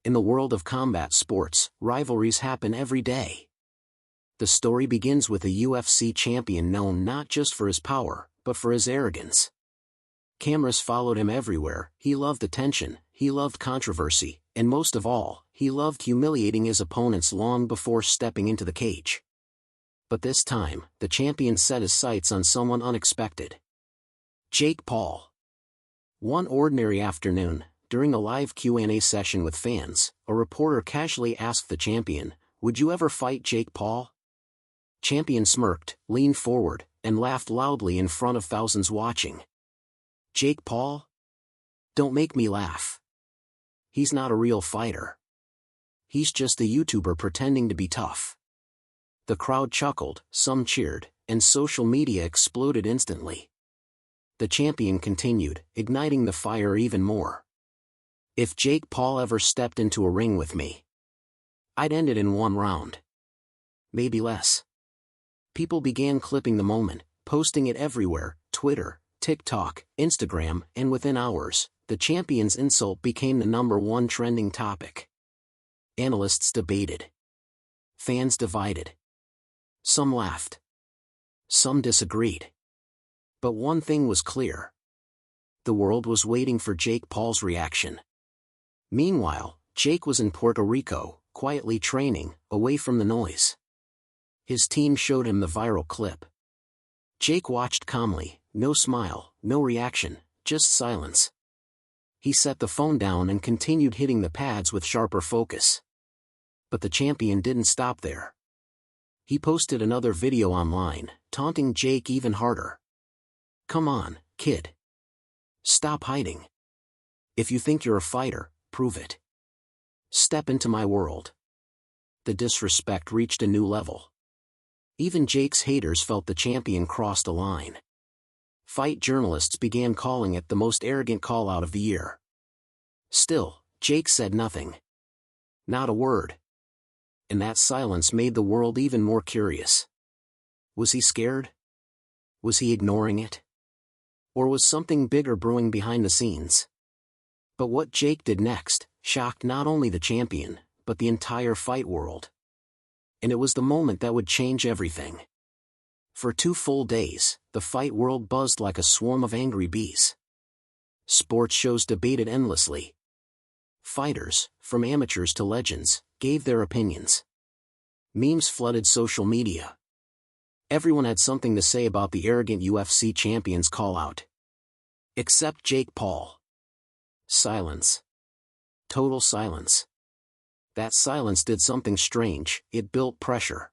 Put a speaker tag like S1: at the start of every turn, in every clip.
S1: In the world of combat sports, rivalries happen every day. The story begins with a UFC champion known not just for his power, but for his arrogance. Cameras followed him everywhere. He loved attention, he loved controversy, and most of all, he loved humiliating his opponents long before stepping into the cage. But this time, the champion set his sights on someone unexpected. JakePaul. One ordinary afternoon, during a live Q&A session with fans, a reporter casually asked the champion, "Would you ever fight JakePaul?" Champion smirked, leaned forward, and laughed loudly in front of thousands watching. "JakePaul? Don't make me laugh. He's not a real fighter. He's just a YouTuber pretending to be tough." The crowd chuckled, some cheered, and social media exploded instantly. The champion continued, igniting the fire even more. "If JakePaul ever stepped into a ring with me, I'd end it in one round. Maybe less." People began clipping the moment, posting it everywhere: Twitter, TikTok, Instagram, and within hours, the champion's insult became the #1 trending topic. Analysts debated. Fans divided. Some laughed. Some disagreed. But one thing was clear. The world was waiting for JakePaul's reaction. Meanwhile, Jake was in Puerto Rico, quietly training, away from the noise. His team showed him the viral clip. Jake watched calmly, no smile, no reaction, just silence. He set the phone down and continued hitting the pads with sharper focus. But the champion didn't stop there. He posted another video online, taunting Jake even harder. "Come on, kid. Stop hiding. If you think you're a fighter, prove it. Step into my world." The disrespect reached a new level. Even Jake's haters felt the champion crossed a line. Fight journalists began calling it the most arrogant call-out of the year. Still, Jake said nothing. Not a word. And that silence made the world even more curious. Was he scared? Was he ignoring it? Or was something bigger brewing behind the scenes? But what Jake did next shocked not only the champion, but the entire fight world. And it was the moment that would change everything. For 2 full days, the fight world buzzed like a swarm of angry bees. Sports shows debated endlessly. Fighters, from amateurs to legends, gave their opinions. Memes flooded social media. Everyone had something to say about the arrogant UFC champion's call-out. Except JakePaul. Silence. Total silence. That silence did something strange. It built pressure.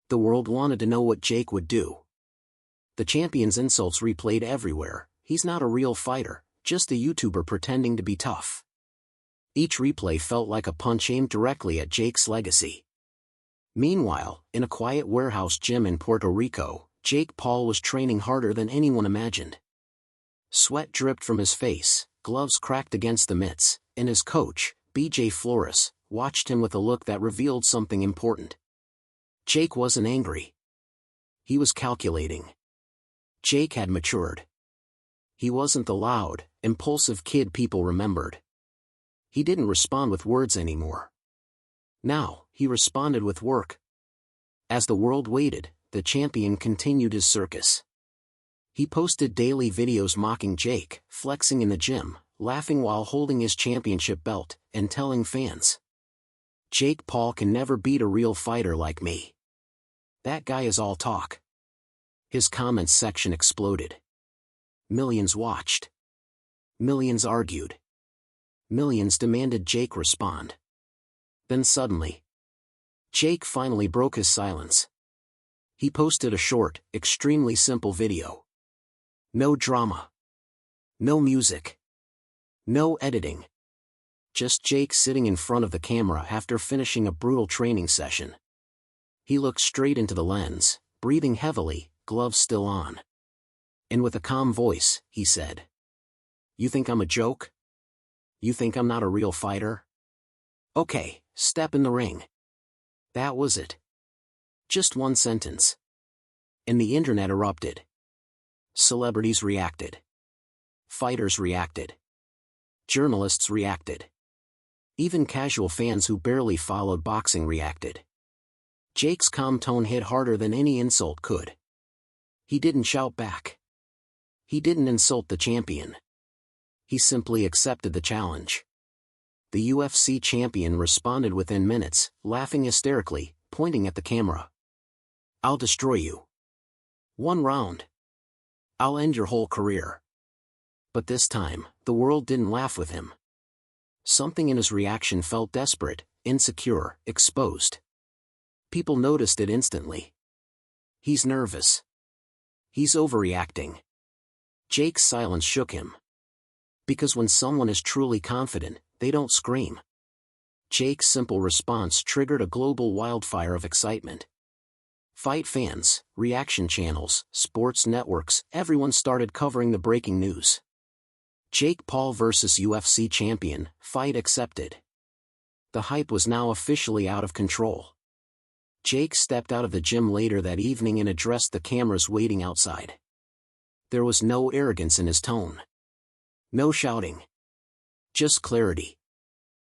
S1: The world wanted to know what Jake would do. The champion's insults replayed everywhere. "He's not a real fighter, just a YouTuber pretending to be tough." Each replay felt like a punch aimed directly at Jake's legacy. Meanwhile, in a quiet warehouse gym in Puerto Rico, JakePaul was training harder than anyone imagined. Sweat dripped from his face, gloves cracked against the mitts, and his coach, BJ Flores, watched him with a look that revealed something important. Jake wasn't angry. He was calculating. Jake had matured. He wasn't the loud, impulsive kid people remembered. He didn't respond with words anymore. Now, he responded with work. As the world waited, the champion continued his circus. He posted daily videos mocking Jake, flexing in the gym, laughing while holding his championship belt, and telling fans, "JakePaul can never beat a real fighter like me. That guy is all talk." His comments section exploded. Millions watched. Millions argued. Millions demanded Jake respond. Then suddenly, Jake finally broke his silence. He posted a short, extremely simple video. No drama. No music. No editing. Just Jake sitting in front of the camera after finishing a brutal training session. He looked straight into the lens, breathing heavily, gloves still on. And with a calm voice, he said, "You think I'm a joke? You think I'm not a real fighter? Okay, step in the ring." That was it. Just one sentence. And the internet erupted. Celebrities reacted. Fighters reacted. Journalists reacted. Even casual fans who barely followed boxing reacted. Jake's calm tone hit harder than any insult could. He didn't shout back. He didn't insult the champion. He simply accepted the challenge. The UFC champion responded within minutes, laughing hysterically, pointing at the camera. "I'll destroy you. One round. I'll end your whole career." But this time, the world didn't laugh with him. Something in his reaction felt desperate, insecure, exposed. People noticed it instantly. He's nervous. He's overreacting. Jake's silence shook him. Because when someone is truly confident, they don't scream. Jake's simple response triggered a global wildfire of excitement. Fight fans, reaction channels, sports networks, everyone started covering the breaking news. JakePaul vs. UFC champion, fight accepted. The hype was now officially out of control. Jake stepped out of the gym later that evening and addressed the cameras waiting outside. There was no arrogance in his tone. No shouting. Just clarity.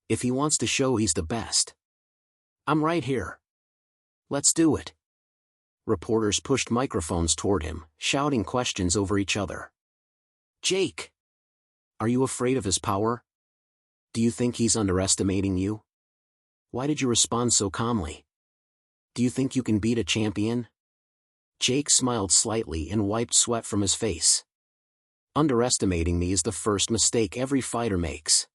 S1: If he wants to show he's the best. "I'm right here. Let's do it." Reporters pushed microphones toward him, shouting questions over each other. "Jake, are you afraid of his power? Do you think he's underestimating you? Why did you respond so calmly? Do you think you can beat a champion?" Jake smiled slightly and wiped sweat from his face. "Underestimating me is the first mistake every fighter makes."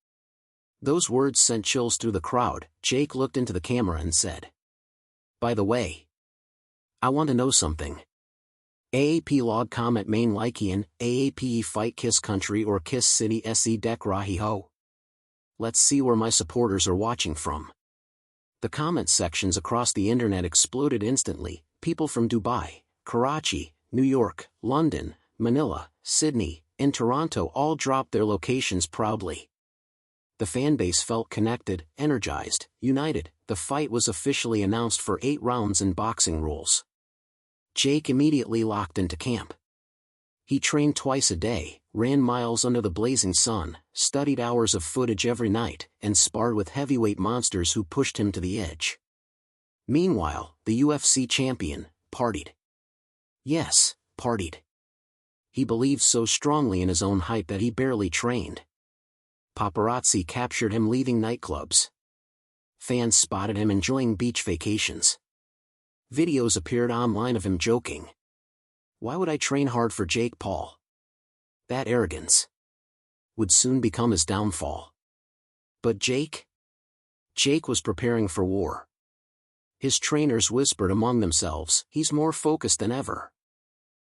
S1: Those words sent chills through the crowd. Jake looked into the camera and said, "By the way, I want to know something. AAP log comment main Lykian, AAPE fight Kiss Country or Kiss City SE Dek Rahi Ho. Let's see where my supporters are watching from." The comment sections across the internet exploded instantly. People from Dubai, Karachi, New York, London, Manila, Sydney, and Toronto all dropped their locations proudly. The fanbase felt connected, energized, united. The fight was officially announced for 8 rounds in boxing rules. Jake immediately locked into camp. He trained twice a day, ran miles under the blazing sun, studied hours of footage every night, and sparred with heavyweight monsters who pushed him to the edge. Meanwhile, the UFC champion partied. Yes, partied. He believed so strongly in his own hype that he barely trained. Paparazzi captured him leaving nightclubs. Fans spotted him enjoying beach vacations. Videos appeared online of him joking. "Why would I train hard for JakePaul? That arrogance would soon become his downfall." But Jake was preparing for war. His trainers whispered among themselves, "He's more focused than ever.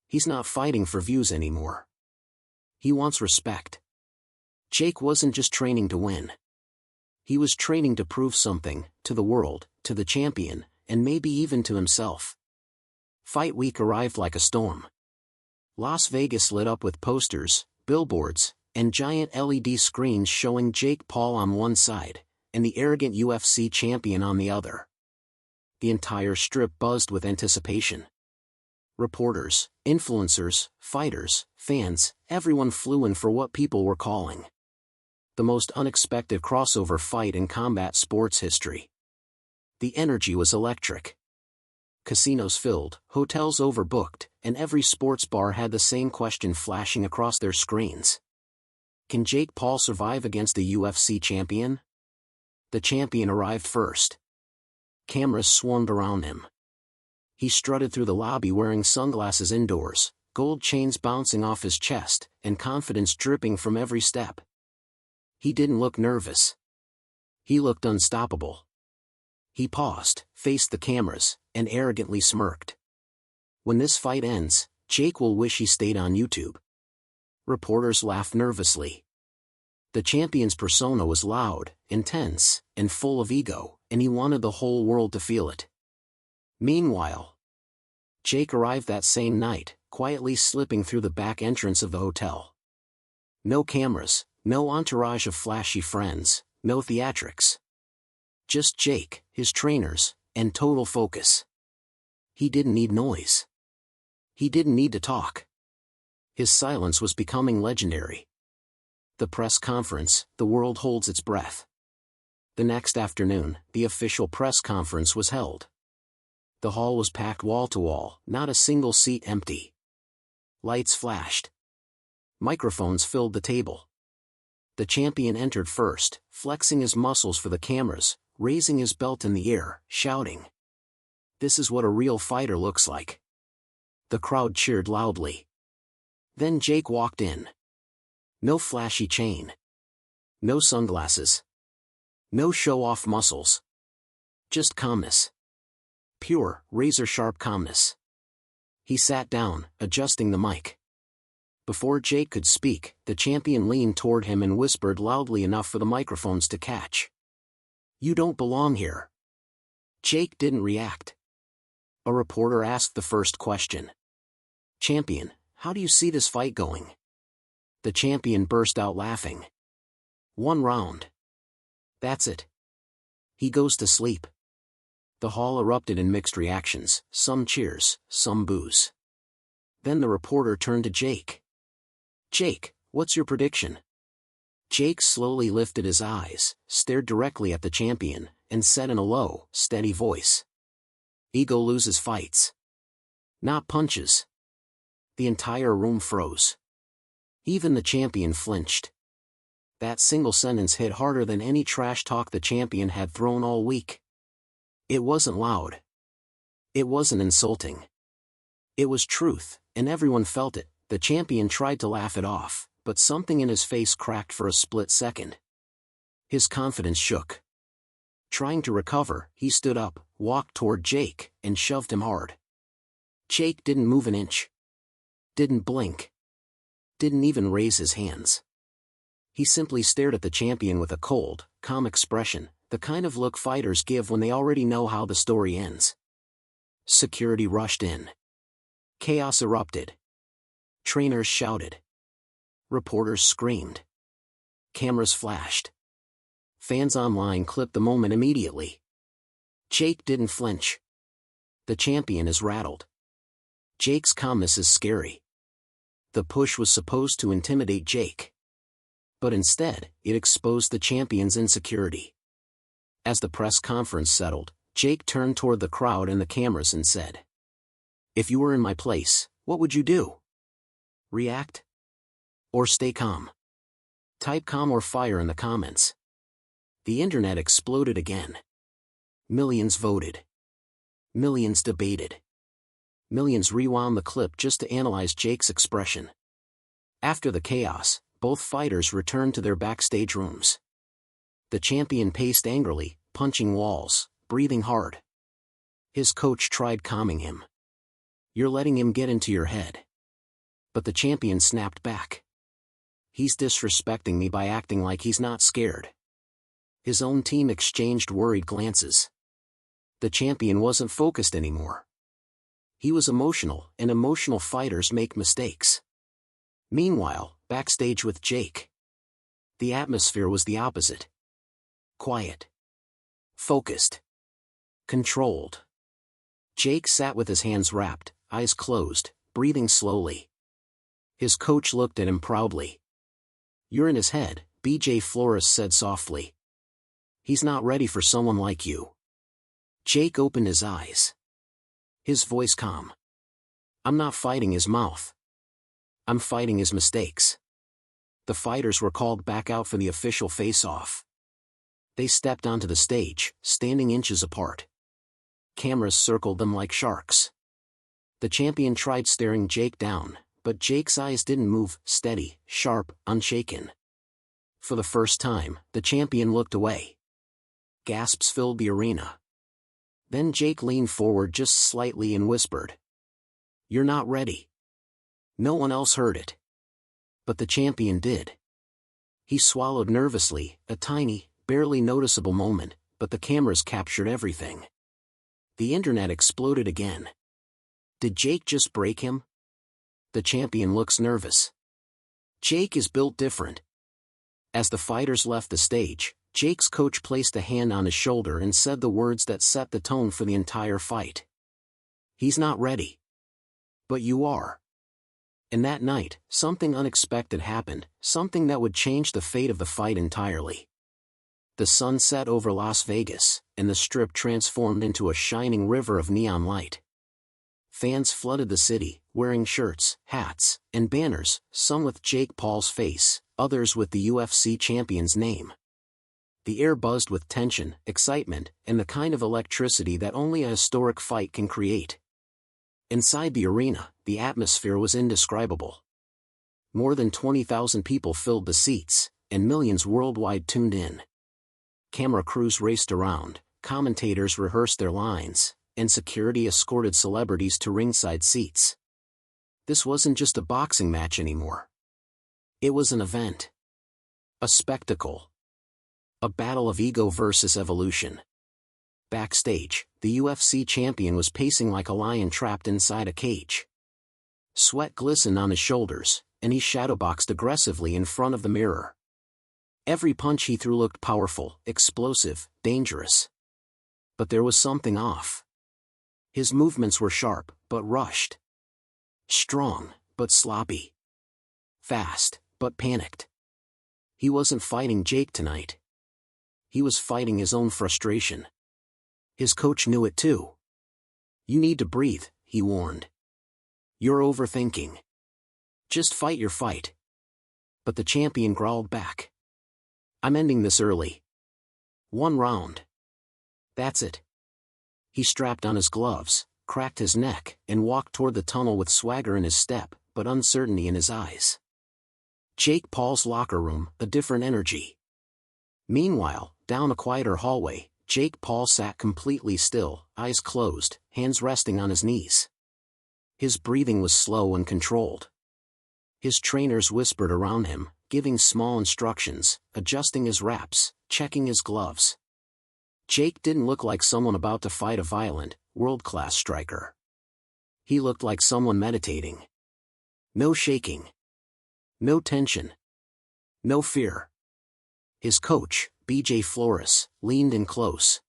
S1: He's not fighting for views anymore. He wants respect." Jake wasn't just training to win. He was training to prove something, to the world, to the champion, and maybe even to himself. Fight week arrived like a storm. Las Vegas lit up with posters, billboards, and giant LED screens showing JakePaul on one side, and the arrogant UFC champion on the other. The entire strip buzzed with anticipation. Reporters, influencers, fighters, fans, everyone flew in for what people were calling the most unexpected crossover fight in combat sports history. The energy was electric. Casinos filled, hotels overbooked, and every sports bar had the same question flashing across their screens. Can JakePaul survive against the UFC champion? The champion arrived first. Cameras swarmed around him. He strutted through the lobby wearing sunglasses indoors, gold chains bouncing off his chest, and confidence dripping from every step. He didn't look nervous. He looked unstoppable. He paused, faced the cameras, and arrogantly smirked. "When this fight ends, Jake will wish he stayed on YouTube." Reporters laughed nervously. The champion's persona was loud, intense, and full of ego, and he wanted the whole world to feel it. Meanwhile, Jake arrived that same night, quietly slipping through the back entrance of the hotel. No cameras, no entourage of flashy friends, no theatrics. Just Jake, his trainers, and total focus. He didn't need noise. He didn't need to talk. His silence was becoming legendary. The press conference, the world holds its breath. The next afternoon, the official press conference was held. The hall was packed wall to wall, not a single seat empty. Lights flashed. Microphones filled the table. The champion entered first, flexing his muscles for the cameras, raising his belt in the air, shouting, "This is what a real fighter looks like." The crowd cheered loudly. Then Jake walked in. No flashy chain. No sunglasses. No show-off muscles. Just calmness. Pure, razor-sharp calmness. He sat down, adjusting the mic. Before Jake could speak, the champion leaned toward him and whispered loudly enough for the microphones to catch. "You don't belong here." Jake didn't react. A reporter asked the first question. "Champion, how do you see this fight going?" The champion burst out laughing. "One round. That's it. He goes to sleep." The hall erupted in mixed reactions, some cheers, some boos. Then the reporter turned to Jake. "Jake, what's your prediction?" Jake slowly lifted his eyes, stared directly at the champion, and said in a low, steady voice, "Ego loses fights. Not punches." The entire room froze. Even the champion flinched. That single sentence hit harder than any trash talk the champion had thrown all week. It wasn't loud. It wasn't insulting. It was truth, and everyone felt it. The champion tried to laugh it off, but something in his face cracked for a split second. His confidence shook. Trying to recover, he stood up, walked toward Jake, and shoved him hard. Jake didn't move an inch. Didn't blink. Didn't even raise his hands. He simply stared at the champion with a cold, calm expression, the kind of look fighters give when they already know how the story ends. Security rushed in. Chaos erupted. Trainers shouted. Reporters screamed. Cameras flashed. Fans online clipped the moment immediately. Jake didn't flinch. The champion is rattled. Jake's calmness is scary. The push was supposed to intimidate Jake. But instead, it exposed the champion's insecurity. As the press conference settled, Jake turned toward the crowd and the cameras and said, "If you were in my place, what would you do? React? Or stay calm?" Type calm or fire in the comments. The internet exploded again. Millions voted. Millions debated. Millions rewound the clip just to analyze Jake's expression. After the chaos, both fighters returned to their backstage rooms. The champion paced angrily, punching walls, breathing hard. His coach tried calming him. "You're letting him get into your head." But the champion snapped back. "He's disrespecting me by acting like he's not scared." His own team exchanged worried glances. The champion wasn't focused anymore. He was emotional, and emotional fighters make mistakes. Meanwhile, backstage with Jake, the atmosphere was the opposite. Quiet. Focused. Controlled. Jake sat with his hands wrapped, eyes closed, breathing slowly. His coach looked at him proudly. "You're in his head," BJ Flores said softly. "He's not ready for someone like you." Jake opened his eyes. His voice calm. "I'm not fighting his mouth. I'm fighting his mistakes." The fighters were called back out for the official face-off. They stepped onto the stage, standing inches apart. Cameras circled them like sharks. The champion tried staring Jake down, but Jake's eyes didn't move, steady, sharp, unshaken. For the first time, the champion looked away. Gasps filled the arena. Then Jake leaned forward just slightly and whispered, "You're not ready." No one else heard it. But the champion did. He swallowed nervously, a tiny, barely noticeable moment, but the cameras captured everything. The internet exploded again. Did Jake just break him? The champion looks nervous. Jake is built different. As the fighters left the stage, Jake's coach placed a hand on his shoulder and said the words that set the tone for the entire fight. "He's not ready. But you are." And that night, something unexpected happened, something that would change the fate of the fight entirely. The sun set over Las Vegas, and the Strip transformed into a shining river of neon light. Fans flooded the city, wearing shirts, hats, and banners, some with Jake Paul's face, others with the UFC champion's name. The air buzzed with tension, excitement, and the kind of electricity that only a historic fight can create. Inside the arena, the atmosphere was indescribable. More than 20,000 people filled the seats, and millions worldwide tuned in. Camera crews raced around, commentators rehearsed their lines, and security escorted celebrities to ringside seats. This wasn't just a boxing match anymore. It was an event. A spectacle. A battle of ego versus evolution. Backstage, the UFC champion was pacing like a lion trapped inside a cage. Sweat glistened on his shoulders, and he shadowboxed aggressively in front of the mirror. Every punch he threw looked powerful, explosive, dangerous. But there was something off. His movements were sharp, but rushed. Strong, but sloppy. Fast, but panicked. He wasn't fighting Jake tonight. He was fighting his own frustration. His coach knew it too. "You need to breathe," he warned. "You're overthinking. Just fight your fight." But the champion growled back. "I'm ending this early. 1 round. That's it." He strapped on his gloves, cracked his neck, and walked toward the tunnel with swagger in his step, but uncertainty in his eyes. Jake Paul's locker room, a different energy. Meanwhile, down a quieter hallway, Jake Paul sat completely still, eyes closed, hands resting on his knees. His breathing was slow and controlled. His trainers whispered around him, giving small instructions, adjusting his wraps, checking his gloves. Jake didn't look like someone about to fight a violent, world-class striker. He looked like someone meditating. No shaking. No tension. No fear. His coach, BJ Flores, leaned in close.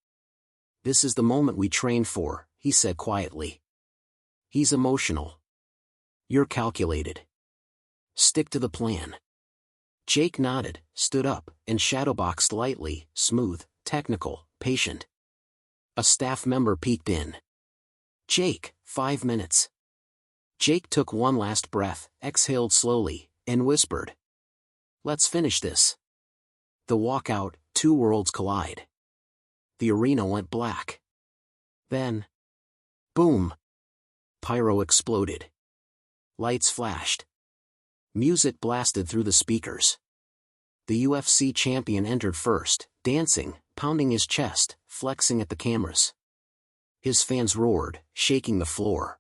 S1: "This is the moment we trained for," he said quietly. "He's emotional. You're calculated. Stick to the plan." Jake nodded, stood up, and shadowboxed lightly, smooth, technical, patient. A staff member peeked in. "Jake, 5 minutes." Jake took one last breath, exhaled slowly, and whispered, "Let's finish this." The walkout, 2 worlds collide. The arena went black. Then, boom! Pyro exploded. Lights flashed. Music blasted through the speakers. The UFC champion entered first, dancing, pounding his chest, flexing at the cameras. His fans roared, shaking the floor.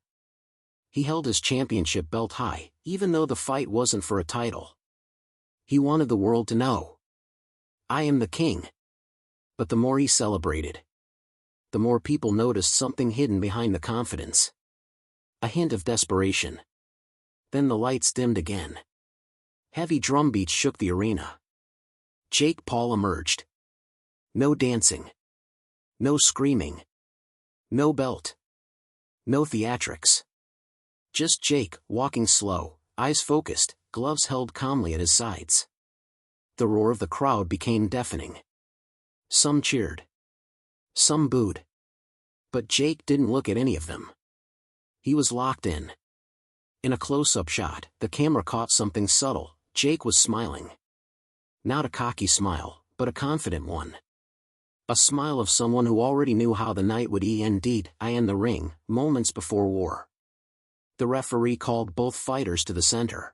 S1: He held his championship belt high, even though the fight wasn't for a title. He wanted the world to know, "I am the king." But the more he celebrated, the more people noticed something hidden behind the confidence. A hint of desperation. Then the lights dimmed again. Heavy drum beats shook the arena. Jake Paul emerged. No dancing. No screaming. No belt. No theatrics. Just Jake, walking slow, eyes focused, gloves held calmly at his sides. The roar of the crowd became deafening. Some cheered. Some booed. But Jake didn't look at any of them. He was locked in. In a close-up shot, the camera caught something subtle. Jake was smiling. Not a cocky smile, but a confident one. A smile of someone who already knew how the night would end. I in the ring, moments before war. The referee called both fighters to the center.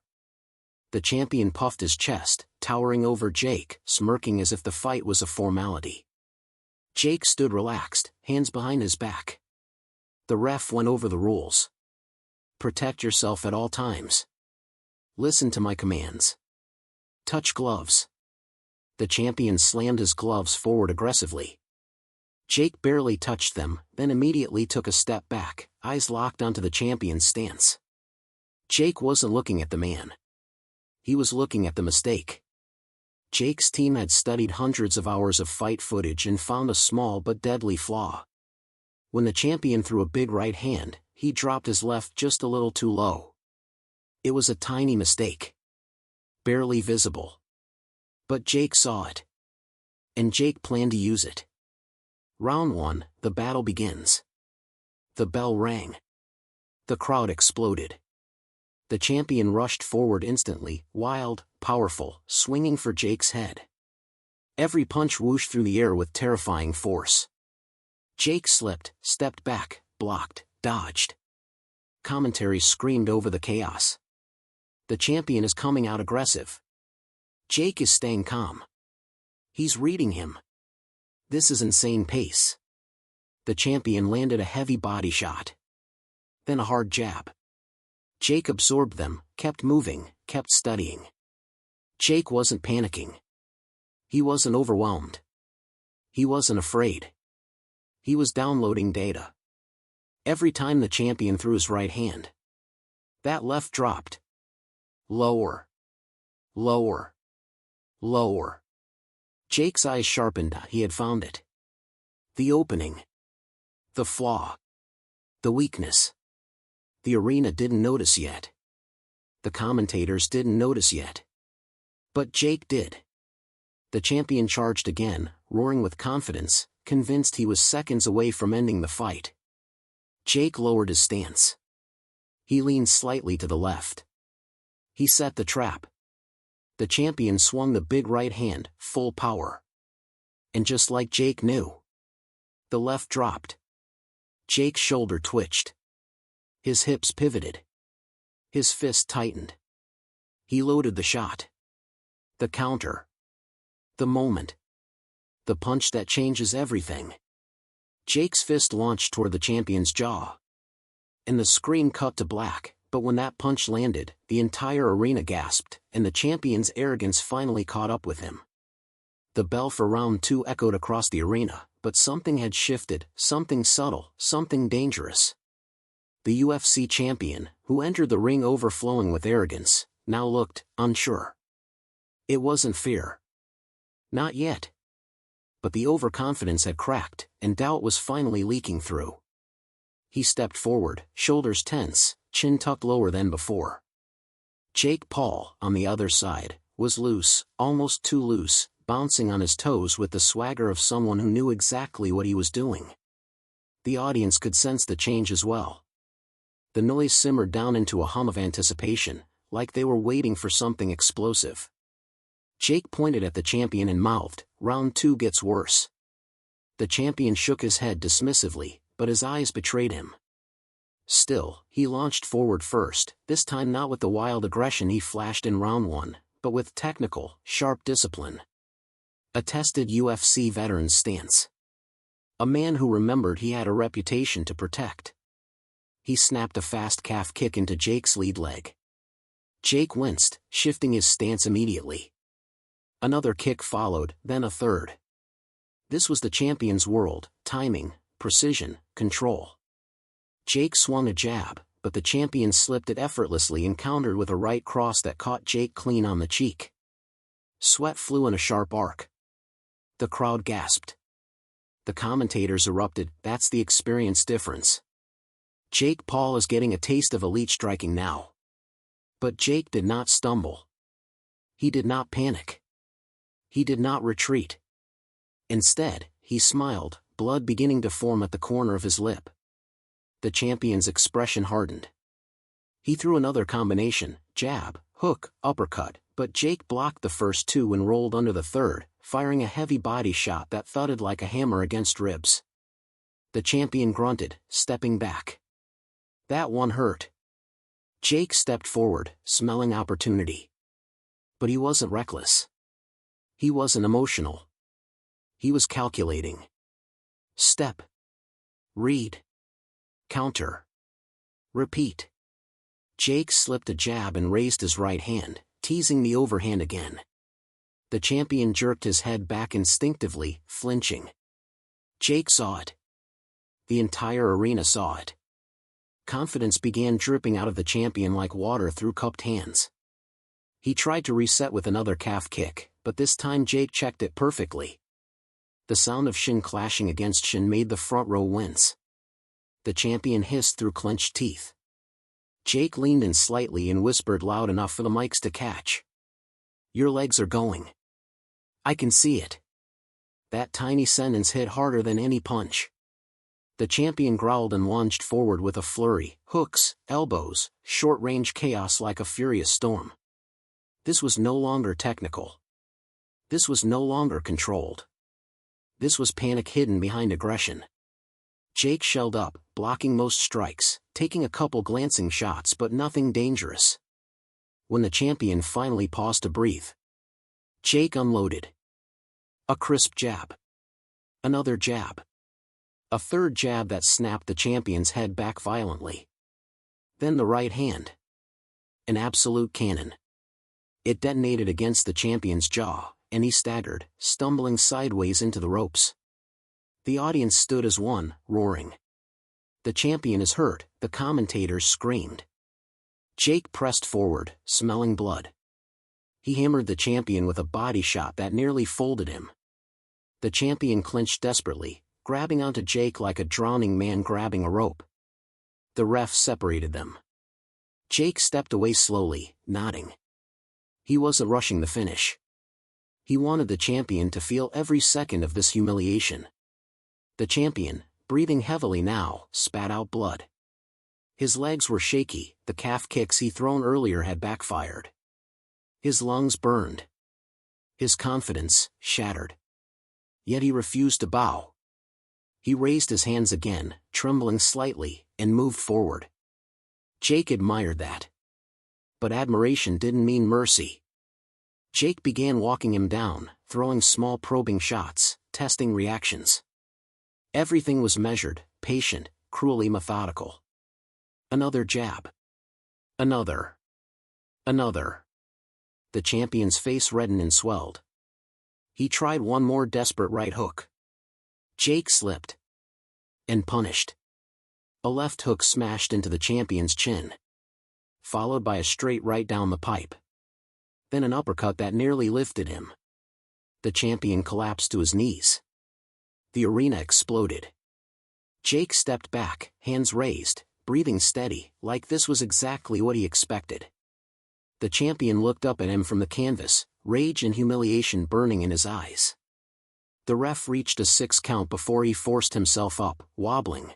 S1: The champion puffed his chest, towering over Jake, smirking as if the fight was a formality. Jake stood relaxed, hands behind his back. The ref went over the rules. Protect yourself at all times. Listen to my commands. Touch gloves. The champion slammed his gloves forward aggressively. Jake barely touched them, then immediately took a step back, eyes locked onto the champion's stance. Jake wasn't looking at the man. He was looking at the mistake. Jake's team had studied hundreds of hours of fight footage and found a small but deadly flaw. When the champion threw a big right hand, he dropped his left just a little too low. It was a tiny mistake. Barely visible. But Jake saw it. and Jake planned to use it. Round 1, the battle begins. The bell rang. The crowd exploded. The champion rushed forward instantly, wild, powerful, swinging for Jake's head. Every punch whooshed through the air with terrifying force. Jake slipped, stepped back, blocked, dodged. Commentary screamed over the chaos. The champion is coming out aggressive. Jake is staying calm. He's reading him. This is insane pace. The champion landed a heavy body shot. Then a hard jab. Jake absorbed them, kept moving, kept studying. Jake wasn't panicking. He wasn't overwhelmed. He wasn't afraid. He was downloading data. Every time the champion threw his right hand, that left dropped. Lower. Lower. Lower. Jake's eyes sharpened. He had found it. The opening. The flaw. The weakness. The arena didn't notice yet. The commentators didn't notice yet. But Jake did. The champion charged again, roaring with confidence, convinced he was seconds away from ending the fight. Jake lowered his stance. He leaned slightly to the left. He set the trap. The champion swung the big right hand, full power. And just like Jake knew, the left dropped. Jake's shoulder twitched. His hips pivoted. His fist tightened. He loaded the shot. The counter. The moment. The punch that changes everything. Jake's fist launched toward the champion's jaw. And the screen cut to black, but when that punch landed, the entire arena gasped, and the champion's arrogance finally caught up with him. The bell for round 2 echoed across the arena, but something had shifted, something subtle, something dangerous. The UFC champion, who entered the ring overflowing with arrogance, now looked unsure. It wasn't fear. Not yet. But the overconfidence had cracked, and doubt was finally leaking through. He stepped forward, shoulders tense, chin tucked lower than before. JakePaul, on the other side, was loose, almost too loose, bouncing on his toes with the swagger of someone who knew exactly what he was doing. The audience could sense the change as well. The noise simmered down into a hum of anticipation, like they were waiting for something explosive. Jake pointed at the champion and mouthed, "Round 2 gets worse." The champion shook his head dismissively, but his eyes betrayed him. Still, he launched forward first, this time not with the wild aggression he flashed in round 1, but with technical, sharp discipline. A tested UFC veteran's stance. A man who remembered he had a reputation to protect. He snapped a fast calf kick into Jake's lead leg. Jake winced, shifting his stance immediately. Another kick followed, then a third. This was the champion's world: timing, precision, control. Jake swung a jab, but the champion slipped it effortlessly and countered with a right cross that caught Jake clean on the cheek. Sweat flew in a sharp arc. The crowd gasped. The commentators erupted, "That's the experience difference. JakePaul is getting a taste of elite striking now." But Jake did not stumble. He did not panic. He did not retreat. Instead, he smiled, blood beginning to form at the corner of his lip. The champion's expression hardened. He threw another combination, jab, hook, uppercut, but Jake blocked the first 2 and rolled under the third, firing a heavy body shot that thudded like a hammer against ribs. The champion grunted, stepping back. That one hurt. Jake stepped forward, smelling opportunity. But he wasn't reckless. He wasn't emotional. He was calculating. Step. Read. Counter. Repeat. Jake slipped a jab and raised his right hand, teasing the overhand again. The champion jerked his head back instinctively, flinching. Jake saw it. The entire arena saw it. Confidence began dripping out of the champion like water through cupped hands. He tried to reset with another calf kick, but this time Jake checked it perfectly. The sound of shin clashing against shin made the front row wince. The champion hissed through clenched teeth. Jake leaned in slightly and whispered loud enough for the mics to catch. "Your legs are going. I can see it." That tiny sentence hit harder than any punch. The champion growled and lunged forward with a flurry, hooks, elbows, short-range chaos like a furious storm. This was no longer technical. This was no longer controlled. This was panic hidden behind aggression. Jake shelled up, blocking most strikes, taking a couple glancing shots but nothing dangerous. When the champion finally paused to breathe, Jake unloaded. A crisp jab. Another jab. A third jab that snapped the champion's head back violently. Then the right hand. An absolute cannon. It detonated against the champion's jaw, and he staggered, stumbling sideways into the ropes. The audience stood as one, roaring. The champion is hurt, the commentators screamed. Jake pressed forward, smelling blood. He hammered the champion with a body shot that nearly folded him. The champion clinched desperately, grabbing onto Jake like a drowning man grabbing a rope. The ref separated them. Jake stepped away slowly, nodding. He wasn't rushing the finish. He wanted the champion to feel every second of this humiliation. The champion, breathing heavily now, spat out blood. His legs were shaky, the calf kicks he thrown earlier had backfired. His lungs burned. His confidence, shattered. Yet he refused to bow. He raised his hands again, trembling slightly, and moved forward. Jake admired that. But admiration didn't mean mercy. Jake began walking him down, throwing small probing shots, testing reactions. Everything was measured, patient, cruelly methodical. Another jab. Another. Another. The champion's face reddened and swelled. He tried one more desperate right hook. Jake slipped. And punished. A left hook smashed into the champion's chin. Followed by a straight right down the pipe. Then an uppercut that nearly lifted him. The champion collapsed to his knees. The arena exploded. Jake stepped back, hands raised, breathing steady, like this was exactly what he expected. The champion looked up at him from the canvas, rage and humiliation burning in his eyes. The ref reached a 6 count before he forced himself up, wobbling.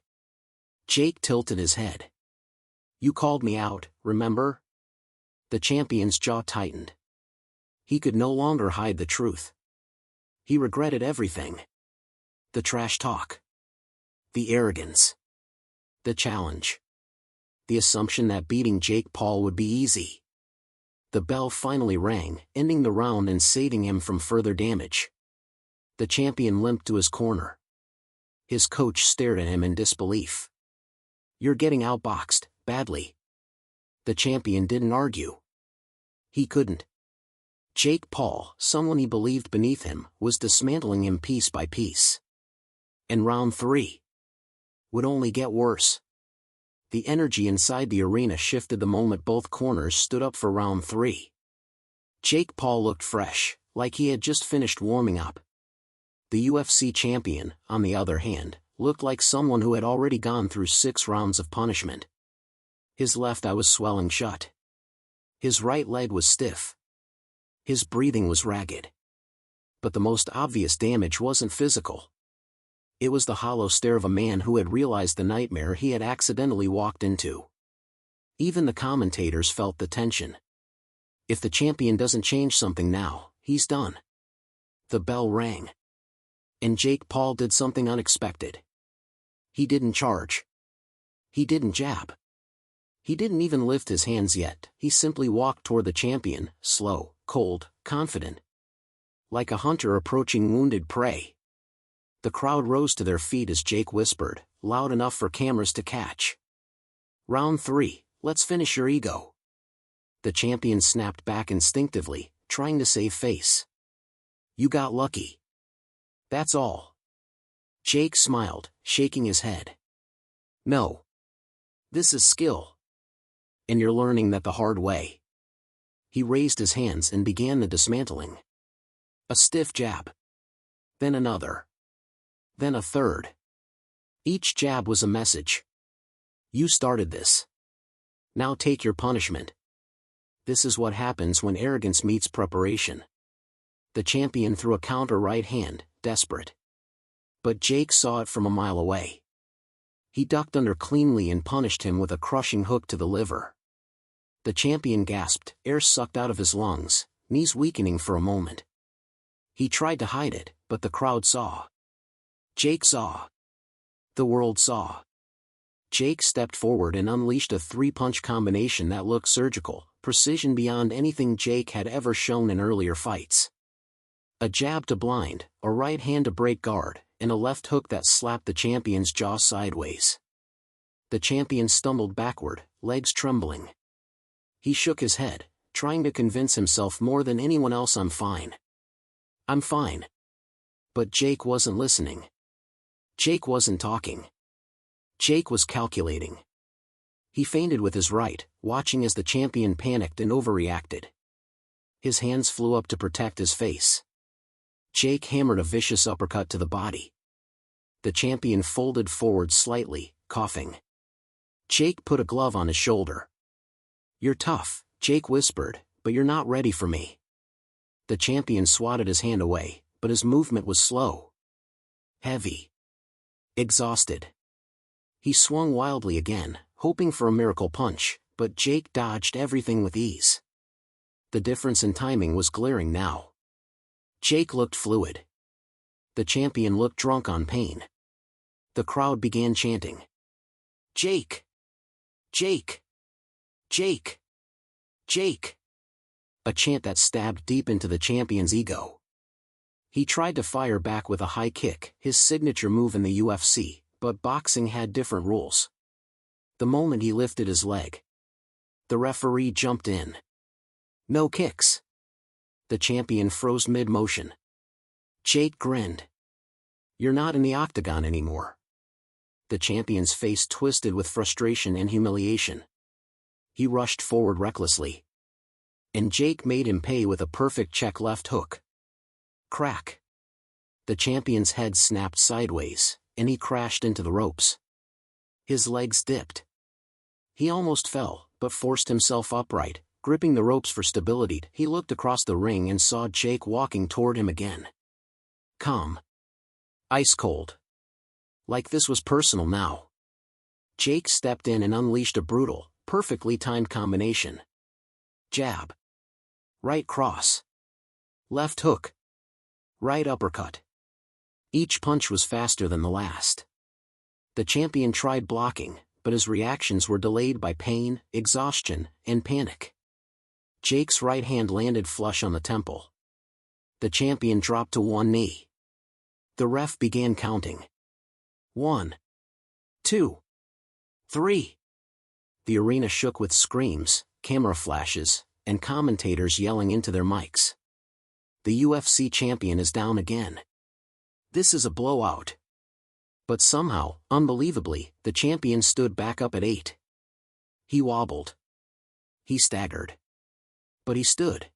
S1: Jake tilted his head. "You called me out, remember?" The champion's jaw tightened. He could no longer hide the truth. He regretted everything. The trash talk. The arrogance. The challenge. The assumption that beating JakePaul would be easy. The bell finally rang, ending the round and saving him from further damage. The champion limped to his corner. His coach stared at him in disbelief. "You're getting outboxed, badly." The champion didn't argue. He couldn't. JakePaul, someone he believed beneath him, was dismantling him piece by piece. And round 3 would only get worse. The energy inside the arena shifted the moment both corners stood up for round 3. JakePaul looked fresh, like he had just finished warming up. The UFC champion, on the other hand, looked like someone who had already gone through 6 rounds of punishment. His left eye was swelling shut. His right leg was stiff. His breathing was ragged. But the most obvious damage wasn't physical. It was the hollow stare of a man who had realized the nightmare he had accidentally walked into. Even the commentators felt the tension. If the champion doesn't change something now, he's done. The bell rang. And JakePaul did something unexpected. He didn't charge. He didn't jab. He didn't even lift his hands yet, he simply walked toward the champion, slow, cold, confident. Like a hunter approaching wounded prey. The crowd rose to their feet as Jake whispered, loud enough for cameras to catch. "Round 3, let's finish your ego." The champion snapped back instinctively, trying to save face. "You got lucky. That's all." Jake smiled, shaking his head. "No. This is skill. And you're learning that the hard way." He raised his hands and began the dismantling. A stiff jab. Then another. Then a third. Each jab was a message. "You started this. Now take your punishment." This is what happens when arrogance meets preparation. The champion threw a counter right hand, desperate. But Jake saw it from a mile away. He ducked under cleanly and punished him with a crushing hook to the liver. The champion gasped, air sucked out of his lungs, knees weakening for a moment. He tried to hide it, but the crowd saw. Jake saw. The world saw. Jake stepped forward and unleashed a three-punch combination that looked surgical, precision beyond anything Jake had ever shown in earlier fights. A jab to blind, a right hand to break guard, and a left hook that slapped the champion's jaw sideways. The champion stumbled backward, legs trembling. He shook his head, trying to convince himself more than anyone else, "I'm fine. I'm fine." But Jake wasn't listening. Jake wasn't talking. Jake was calculating. He feinted with his right, watching as the champion panicked and overreacted. His hands flew up to protect his face. Jake hammered a vicious uppercut to the body. The champion folded forward slightly, coughing. Jake put a glove on his shoulder. "You're tough," Jake whispered, "but you're not ready for me." The champion swatted his hand away, but his movement was slow. Heavy. Exhausted. He swung wildly again, hoping for a miracle punch, but Jake dodged everything with ease. The difference in timing was glaring now. Jake looked fluid. The champion looked drunk on pain. The crowd began chanting, "Jake! Jake! Jake! Jake!" A chant that stabbed deep into the champion's ego. He tried to fire back with a high kick, his signature move in the UFC. But boxing had different rules. The moment he lifted his leg, the referee jumped in. "No kicks." The champion froze mid-motion. Jake grinned. "You're not in the octagon anymore." The champion's face twisted with frustration and humiliation. He rushed forward recklessly. And Jake made him pay with a perfect check left hook. Crack. The champion's head snapped sideways, and he crashed into the ropes. His legs dipped. He almost fell, but forced himself upright, gripping the ropes for stability. He looked across the ring and saw Jake walking toward him again. Calm. Ice cold. Like this was personal now. Jake stepped in and unleashed a brutal, perfectly timed combination. Jab. Right cross. Left hook. Right uppercut. Each punch was faster than the last. The champion tried blocking, but his reactions were delayed by pain, exhaustion, and panic. Jake's right hand landed flush on the temple. The champion dropped to one knee. The ref began counting. 1, 2, 3. The arena shook with screams, camera flashes, and commentators yelling into their mics. The UFC champion is down again. This is a blowout. But somehow, unbelievably, the champion stood back up at 8. He wobbled. He staggered. But he stood.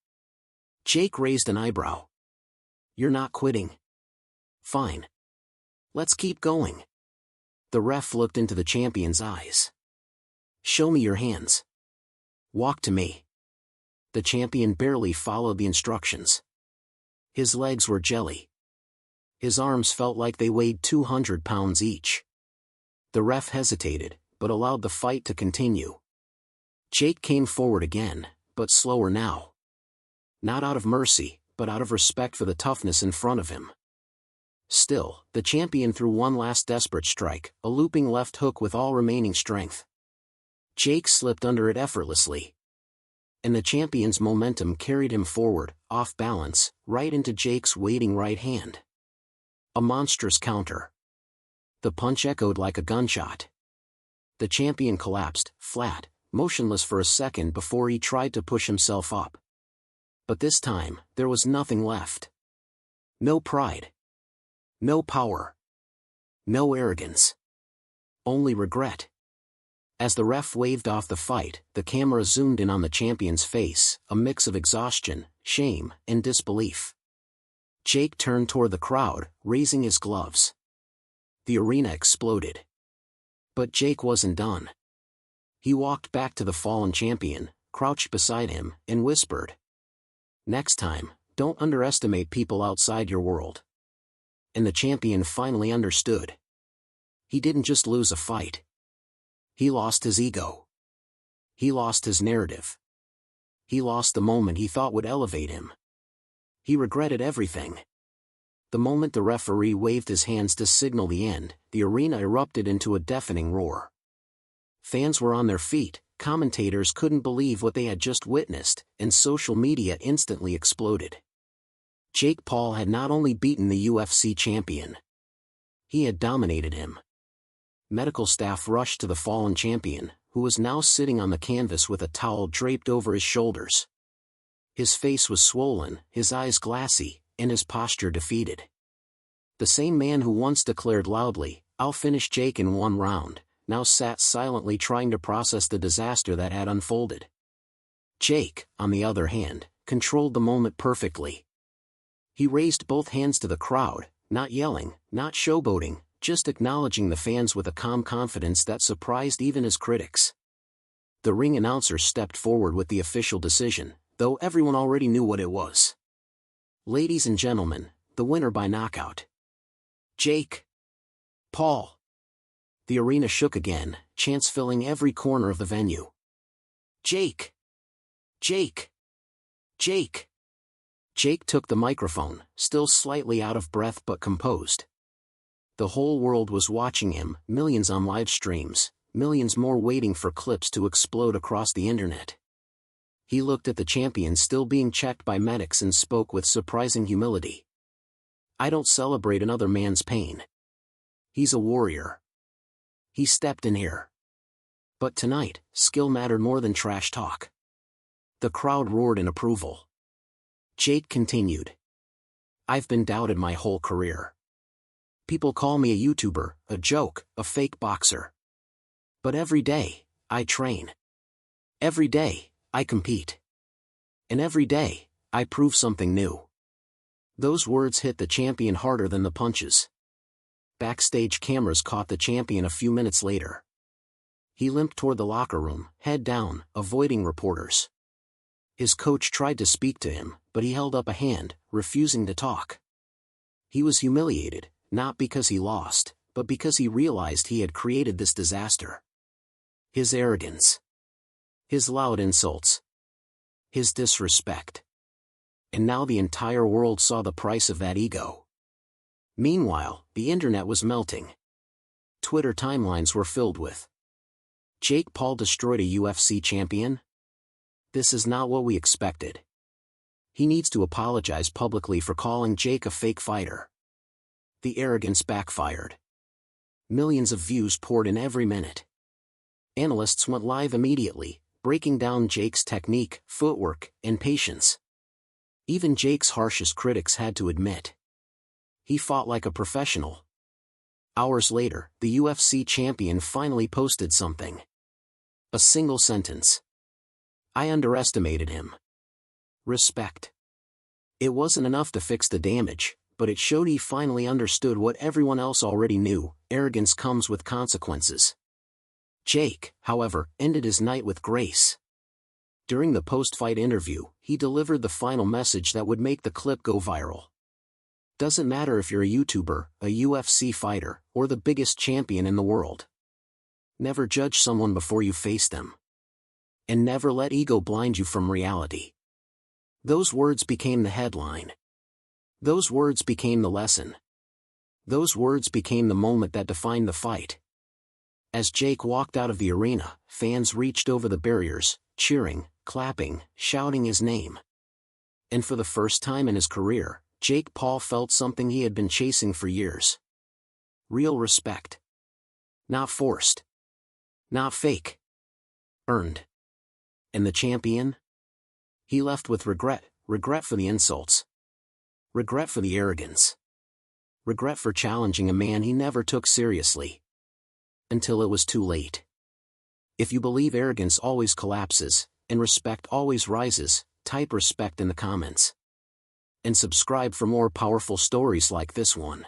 S1: Jake raised an eyebrow. "You're not quitting." "Fine. Let's keep going." The ref looked into the champion's eyes. "Show me your hands. Walk to me." The champion barely followed the instructions. His legs were jelly. His arms felt like they weighed 200 pounds each. The ref hesitated, but allowed the fight to continue. Jake came forward again, but slower now. Not out of mercy, but out of respect for the toughness in front of him. Still, the champion threw one last desperate strike, a looping left hook with all remaining strength. Jake slipped under it effortlessly. And the champion's momentum carried him forward, off balance, right into Jake's waiting right hand. A monstrous counter. The punch echoed like a gunshot. The champion collapsed, flat, motionless for a second before he tried to push himself up. But this time, there was nothing left. No pride. No power. No arrogance. Only regret. As the ref waved off the fight, the camera zoomed in on the champion's face, a mix of exhaustion, shame, and disbelief. Jake turned toward the crowd, raising his gloves. The arena exploded. But Jake wasn't done. He walked back to the fallen champion, crouched beside him, and whispered, "Next time, don't underestimate people outside your world." and the champion finally understood. He didn't just lose a fight. He lost his ego. He lost his narrative. He lost the moment he thought would elevate him. He regretted everything. The moment the referee waved his hands to signal the end, the arena erupted into a deafening roar. Fans were on their feet, commentators couldn't believe what they had just witnessed, and social media instantly exploded. Jake Paul had not only beaten the UFC champion, he had dominated him. Medical staff rushed to the fallen champion, who was now sitting on the canvas with a towel draped over his shoulders. His face was swollen, his eyes glassy, and his posture defeated. The same man who once declared loudly, "I'll finish Jake in 1 round," now sat silently trying to process the disaster that had unfolded. Jake, on the other hand, controlled the moment perfectly. He raised both hands to the crowd, not yelling, not showboating, just acknowledging the fans with a calm confidence that surprised even his critics. The ring announcer stepped forward with the official decision, though everyone already knew what it was. "Ladies and gentlemen, the winner by knockout, Jake Paul." The arena shook again, chants filling every corner of the venue. "Jake! Jake! Jake!" Jake took the microphone, still slightly out of breath but composed. The whole world was watching him, millions on live streams, millions more waiting for clips to explode across the internet. He looked at the champion still being checked by medics and spoke with surprising humility. "I don't celebrate another man's pain. He's a warrior. He stepped in here. But tonight, skill mattered more than trash talk." The crowd roared in approval. Jake continued. "I've been doubted my whole career. People call me a YouTuber, a joke, a fake boxer. But every day, I train. Every day, I compete. And every day, I prove something new." Those words hit the champion harder than the punches. Backstage cameras caught the champion a few minutes later. He limped toward the locker room, head down, avoiding reporters. His coach tried to speak to him, but he held up a hand, refusing to talk. He was humiliated, not because he lost, but because he realized he had created this disaster. His arrogance. His loud insults. His disrespect. And now the entire world saw the price of that ego. Meanwhile, the internet was melting. Twitter timelines were filled with, "Jake Paul destroyed a UFC champion? This is not what we expected. He needs to apologize publicly for calling Jake a fake fighter." The arrogance backfired. Millions of views poured in every minute. Analysts went live immediately, breaking down Jake's technique, footwork, and patience. Even Jake's harshest critics had to admit, he fought like a professional. Hours later, the UFC champion finally posted something. A single sentence. "I underestimated him. Respect." It wasn't enough to fix the damage, but it showed he finally understood what everyone else already knew: arrogance comes with consequences. Jake, however, ended his night with grace. During the post-fight interview, he delivered the final message that would make the clip go viral. Doesn't matter if you're a YouTuber, a UFC fighter, or the biggest champion in the world. Never judge someone before you face them. And never let ego blind you from reality. Those words became the headline. Those words became the lesson. Those words became the moment that defined the fight. As Jake walked out of the arena, fans reached over the barriers, cheering, clapping, shouting his name. And for the first time in his career, Jake Paul felt something he had been chasing for years. Real respect. Not forced. Not fake. Earned. And the champion? He left with regret, regret for the insults. Regret for the arrogance. Regret for challenging a man he never took seriously. Until it was too late. If you believe arrogance always collapses, and respect always rises, type respect in the comments. And subscribe for more powerful stories like this one.